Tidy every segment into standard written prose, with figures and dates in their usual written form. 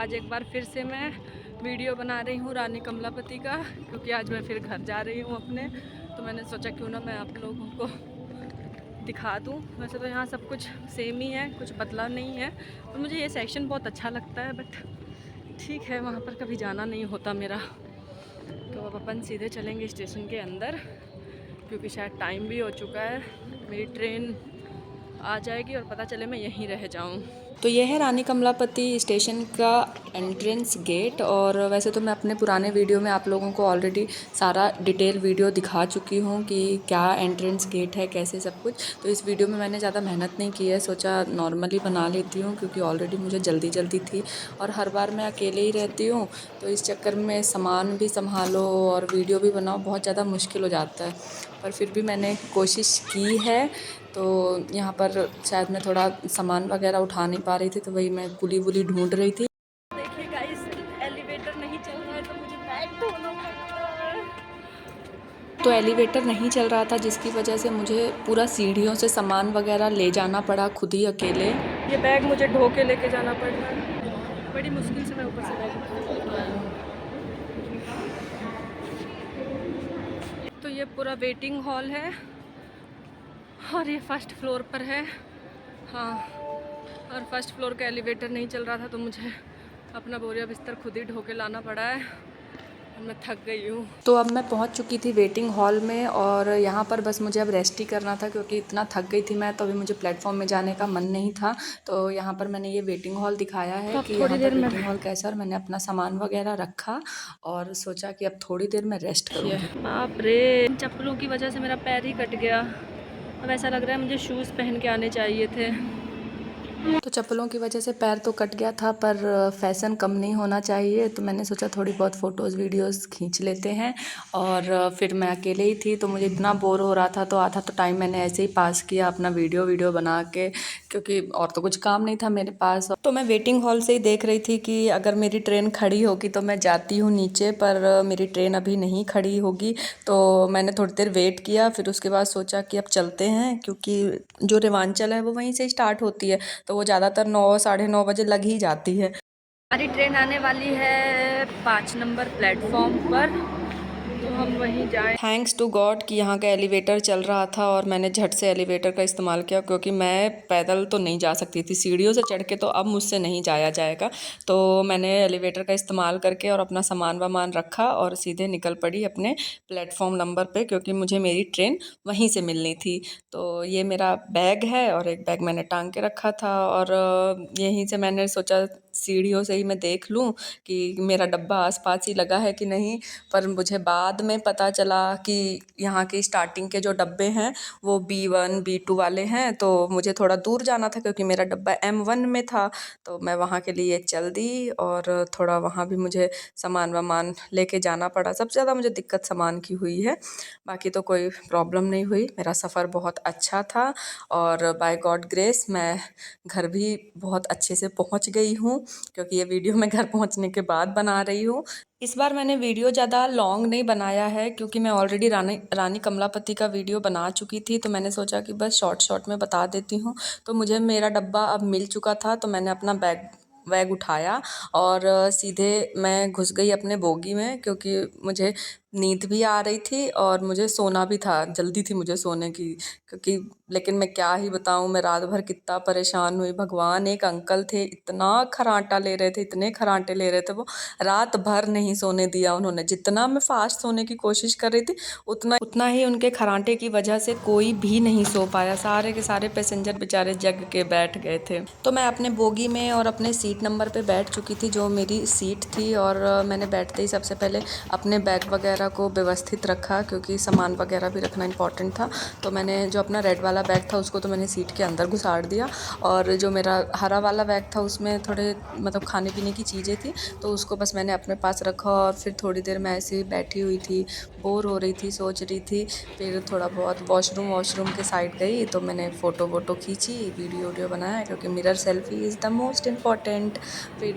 आज एक बार फिर से मैं वीडियो बना रही हूँ रानी कमलापति का, क्योंकि आज मैं फिर घर जा रही हूँ अपने। तो मैंने सोचा क्यों ना मैं आप लोगों को दिखा दूँ। वैसे तो यहाँ सब कुछ सेम ही है, कुछ बदलाव नहीं है। तो मुझे ये सेक्शन बहुत अच्छा लगता है, बट ठीक है, वहाँ पर कभी जाना नहीं होता मेरा। तो अब अपन सीधे चलेंगे स्टेशन के अंदर, क्योंकि शायद टाइम भी हो चुका है। मेरी ट्रेन आ जाएगी और पता चले मैं यहीं रह जाऊँ। तो ये है रानी कमलापति स्टेशन का एंट्रेंस गेट। और वैसे तो मैं अपने पुराने वीडियो में आप लोगों को ऑलरेडी सारा डिटेल वीडियो दिखा चुकी हूँ कि क्या एंट्रेंस गेट है, कैसे सब कुछ। तो इस वीडियो में मैंने ज़्यादा मेहनत नहीं की है, सोचा नॉर्मली बना लेती हूँ, क्योंकि ऑलरेडी मुझे जल्दी थी और हर बार मैं अकेले ही रहती हूँ। तो इस चक्कर में सामान भी संभालो और वीडियो भी बनाओ, बहुत ज़्यादा मुश्किल हो जाता है। पर फिर भी मैंने कोशिश की है। तो यहाँ पर शायद मैं थोड़ा सामान वगैरह उठा नहीं पा रही थी, तो वही मैं पुली वुली ढूंढ रही थी। देखिए गाइस, एलिवेटर नहीं चल रहा है तो मुझे बैग ढोना पड़ रहा है। तो एलिवेटर नहीं चल रहा था, जिसकी वजह से मुझे पूरा सीढ़ियों से सामान वगैरह ले जाना पड़ा खुद ही अकेले। ये बैग मुझे ढो के लेके जाना पड़ रहा है, बड़ी मुश्किल से मैं ऊपर से बैग उठा रही हूँ। तो ये पूरा वेटिंग हॉल है और ये फर्स्ट फ्लोर पर है। हाँ, और फर्स्ट फ्लोर का एलिवेटर नहीं चल रहा था, तो मुझे अपना बोरिया बिस्तर खुद ही ढो के लाना पड़ा है और मैं थक गई हूँ। तो अब मैं पहुँच चुकी थी वेटिंग हॉल में, और यहाँ पर बस मुझे अब रेस्ट ही करना था, क्योंकि इतना थक गई थी मैं। तो अभी मुझे प्लेटफॉर्म में जाने का मन नहीं था। तो यहाँ पर मैंने ये वेटिंग हॉल दिखाया है कि यहाँ पर वेटिंग हॉल कैसा, और मैंने अपना सामान वगैरह रखा और सोचा कि अब थोड़ी देर में रेस्ट करूँगी। बाप रे, चप्पलों की वजह से मेरा पैर ही कट गया। अब ऐसा लग रहा है मुझे शूज़ पहन के आने चाहिए थे। तो चप्पलों की वजह से पैर तो कट गया था, पर फैशन कम नहीं होना चाहिए। तो मैंने सोचा थोड़ी बहुत फ़ोटोज़ वीडियोज़ खींच लेते हैं। और फिर मैं अकेले ही थी, तो मुझे इतना बोर हो रहा था, तो आधा तो टाइम मैंने ऐसे ही पास किया अपना वीडियो बना के, क्योंकि और तो कुछ काम नहीं था मेरे पास। तो मैं वेटिंग हॉल से ही देख रही थी कि अगर मेरी ट्रेन खड़ी होगी तो मैं जाती हूँ नीचे, पर मेरी ट्रेन अभी नहीं खड़ी होगी। तो मैंने थोड़ी देर वेट किया, फिर उसके बाद सोचा कि अब चलते हैं, क्योंकि जो रेवांचल है वो वहीं से स्टार्ट होती है, तो वो ज़्यादातर 9 साढ़े 9 बजे लग ही जाती है। हमारी ट्रेन आने वाली है 5 नंबर प्लेटफॉर्म पर, तो हम वहीं जाएं। थैंक्स टू गॉड कि यहाँ का एलिवेटर चल रहा था और मैंने झट से एलिवेटर का इस्तेमाल किया, क्योंकि मैं पैदल तो नहीं जा सकती थी सीढ़ियों से चढ़ के, तो अब मुझसे नहीं जाया जाएगा। तो मैंने एलिवेटर का इस्तेमाल करके और अपना सामान वामान रखा और सीधे निकल पड़ी अपने प्लेटफॉर्म नंबर पे, क्योंकि मुझे मेरी ट्रेन वहीं से मिलनी थी। तो ये मेरा बैग है और एक बैग मैंने टांग के रखा था, और यहीं से मैंने सोचा सीढ़ियों से ही मैं देख लूँ कि मेरा डब्बा आसपास ही लगा है कि नहीं। पर मुझे बाद में पता चला कि यहाँ की स्टार्टिंग के जो डब्बे हैं वो B1 B2 वाले हैं, तो मुझे थोड़ा दूर जाना था, क्योंकि मेरा डब्बा M1 में था। तो मैं वहाँ के लिए चल दी, और थोड़ा वहाँ भी मुझे सामान वामान लेके जाना पड़ा। सबसे ज़्यादा मुझे दिक्कत सामान की हुई है, बाकी तो कोई प्रॉब्लम नहीं हुई। मेरा सफ़र बहुत अच्छा था और बाय गॉड ग्रेस मैं घर भी बहुत अच्छे से पहुँच गई हूँ, क्योंकि ये वीडियो मैं घर पहुँचने के बाद बना रही हूँ। इस बार मैंने वीडियो ज़्यादा लॉन्ग नहीं बनाया है, क्योंकि मैं ऑलरेडी रानी कमलापति का वीडियो बना चुकी थी। तो मैंने सोचा कि बस शॉर्ट में बता देती हूँ। तो मुझे मेरा डब्बा अब मिल चुका था, तो मैंने अपना बैग उठाया और सीधे मैं घुस गई अपने बोगी में, क्योंकि मुझे नींद भी आ रही थी और मुझे सोना भी था, जल्दी थी मुझे सोने की। क्योंकि लेकिन मैं क्या ही बताऊँ, मैं रात भर कितना परेशान हुई भगवान। एक अंकल थे, इतना खर्राटा ले रहे थे, इतने खर्राटे ले रहे थे, वो रात भर नहीं सोने दिया उन्होंने। जितना मैं फास्ट सोने की कोशिश कर रही थी, उतना ही उनके खर्राटे की वजह से कोई भी नहीं सो पाया। सारे के सारे पैसेंजर बेचारे जग के बैठ गए थे। तो मैं अपने बोगी में और अपने सीट नंबर पे बैठ चुकी थी, जो मेरी सीट थी। और मैंने बैठते ही सबसे पहले अपने बैग वगैरह को व्यवस्थित रखा, क्योंकि सामान वगैरह भी रखना इंपॉर्टेंट था। तो मैंने जो अपना रेड वाला बैग था उसको तो मैंने सीट के अंदर घुसाड़ दिया, और जो मेरा हरा वाला बैग था उसमें थोड़े मतलब खाने पीने की चीज़ें थी, तो उसको बस मैंने अपने पास रखा। और फिर थोड़ी देर मैं ऐसे ही बैठी हुई थी, बोर हो रही थी, सोच रही थी। फिर थोड़ा बहुत वॉशरूम के साइड गई, तो मैंने फ़ोटो खींची, वीडियो बनाया, क्योंकि mirror selfie is the most important. फिर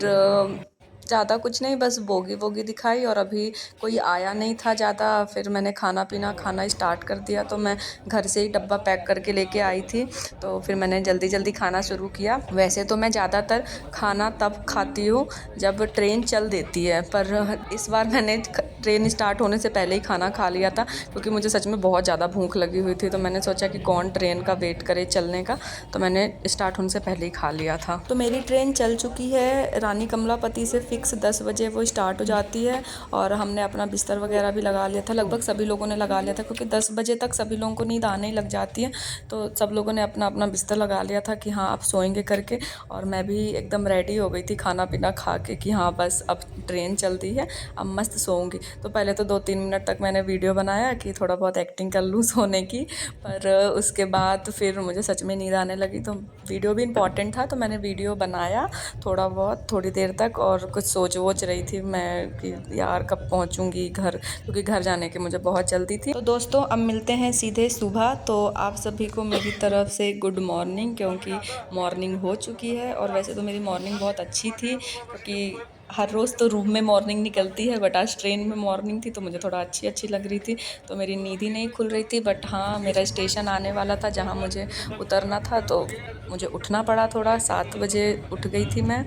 ज़्यादा कुछ नहीं, बस बोगी वोगी दिखाई और अभी कोई आया नहीं था ज़्यादा। फिर मैंने खाना स्टार्ट कर दिया। तो मैं घर से ही डब्बा पैक करके लेके आई थी, तो फिर मैंने जल्दी जल्दी खाना शुरू किया। वैसे तो मैं ज़्यादातर खाना तब खाती हूँ जब ट्रेन चल देती है, पर इस बार मैंने ट्रेन स्टार्ट होने से पहले ही खाना खा लिया था, क्योंकि मुझे सच में बहुत ज़्यादा भूख लगी हुई थी। तो मैंने सोचा कि कौन ट्रेन का वेट करे चलने का, तो मैंने स्टार्ट होने से पहले ही खा लिया था। तो मेरी ट्रेन चल चुकी है। रानी कमलापति से फिक्स 10 बजे वो स्टार्ट हो जाती है, और हमने अपना बिस्तर वगैरह भी लगा लिया था। लगभग सभी लोगों ने लगा लिया था, क्योंकि 10 बजे तक सभी लोगों को नींद आने ही लग जाती है। तो सब लोगों ने अपना अपना बिस्तर लगा लिया था कि हाँ अब सोएंगे करके। और मैं भी एकदम रेडी हो गई थी खाना पीना खा के कि हाँ बस अब ट्रेन चलती है, अब मस्त सोऊंगी। तो पहले तो 2-3 मिनट तक मैंने वीडियो बनाया कि थोड़ा बहुत एक्टिंग कर लूँ सोने की, पर उसके बाद फिर मुझे सच में नींद आने लगी। तो वीडियो भी इम्पॉर्टेंट था, तो मैंने वीडियो बनाया थोड़ा बहुत, थोड़ी देर तक। और कुछ सोच वोच रही थी मैं कि यार कब पहुंचूंगी घर, क्योंकि घर जाने की मुझे बहुत जल्दी थी। तो दोस्तों अब मिलते हैं सीधे सुबह। तो आप सभी को मेरी तरफ से गुड मॉर्निंग, क्योंकि मॉर्निंग हो चुकी है। और वैसे तो मेरी मॉर्निंग बहुत अच्छी थी, क्योंकि हर रोज़ तो रूम में मॉर्निंग निकलती है, बट आज ट्रेन में मॉर्निंग थी तो मुझे थोड़ा अच्छी लग रही थी। तो मेरी नींद ही नहीं खुल रही थी। बट हाँ, मेरा स्टेशन आने वाला था जहाँ मुझे उतरना था, तो मुझे उठना पड़ा थोड़ा। 7 बजे उठ गई थी मैं,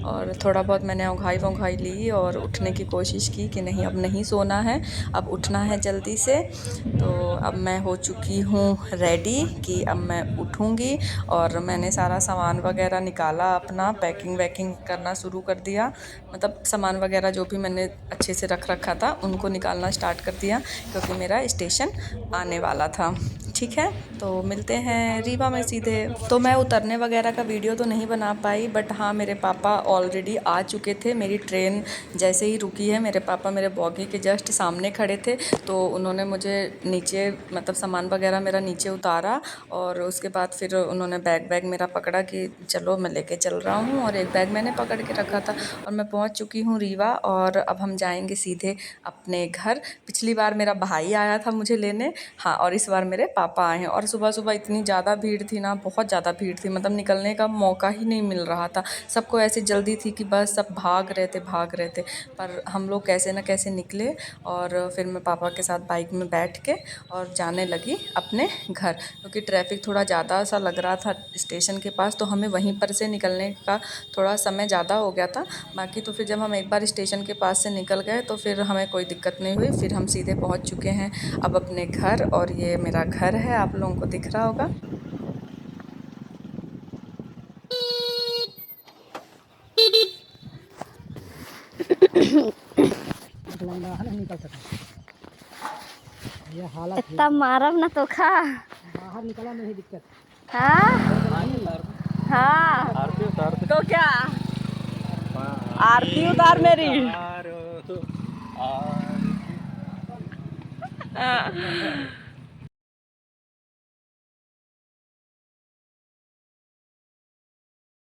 और थोड़ा बहुत मैंने ओंघाई ली और उठने की कोशिश की कि नहीं अब नहीं सोना है, अब उठना है जल्दी से। तो अब मैं हो चुकी हूँ रेडी कि अब मैं उठूँगी। और मैंने सारा सामान वगैरह निकाला, अपना पैकिंग वैकिंग करना शुरू कर दिया। मतलब सामान वगैरह जो भी मैंने अच्छे से रख रखा था उनको निकालना स्टार्ट कर दिया, क्योंकि मेरा स्टेशन आने वाला था। ठीक है, तो मिलते हैं रीवा में सीधे। तो मैं उतरने वगैरह का वीडियो तो नहीं बना पाई, बट हाँ मेरे पापा ऑलरेडी आ चुके थे। मेरी ट्रेन जैसे ही रुकी है, मेरे पापा मेरे बॉगी के जस्ट सामने खड़े थे। तो उन्होंने मुझे नीचे, मतलब सामान वगैरह मेरा नीचे उतारा, और उसके बाद फिर उन्होंने बैग मेरा पकड़ा कि चलो मैं लेके चल रहा हूँ। और एक बैग मैंने पकड़ के रखा था, और मैं पहुँच चुकी हूँ रीवा। और अब हम जाएंगे सीधे अपने घर। पिछली बार मेरा भाई आया था मुझे लेने, हाँ, और इस बार मेरे पापा आए हैं। और सुबह सुबह इतनी ज़्यादा भीड़ थी ना, बहुत ज़्यादा भीड़ थी, मतलब निकलने का मौका ही नहीं मिल रहा था। सबको ऐसी जल्दी थी कि बस सब भाग रहे थे। पर हम लोग कैसे न कैसे निकले, और फिर मैं पापा के साथ बाइक में बैठ के और जाने लगी अपने घर, क्योंकि ट्रैफिक थोड़ा ज़्यादा सा लग रहा था स्टेशन के पास। तो हमें वहीं पर से निकलने का थोड़ा समय ज़्यादा हो गया था। बाकी तो फिर जब हम एक बार स्टेशन के पास से निकल गए तो फिर हमें कोई दिक्कत नहीं हुई। फिर हम सीधे पहुंच चुके हैं अब अपने घर, और ये मेरा घर है, आप लोगों को दिख रहा होगा। इतना मारब ना तो खा बाहर निकला नहीं दिक्कत। हाँ हाँ आरती उतार दे। तो क्या आरती उतार मेरी।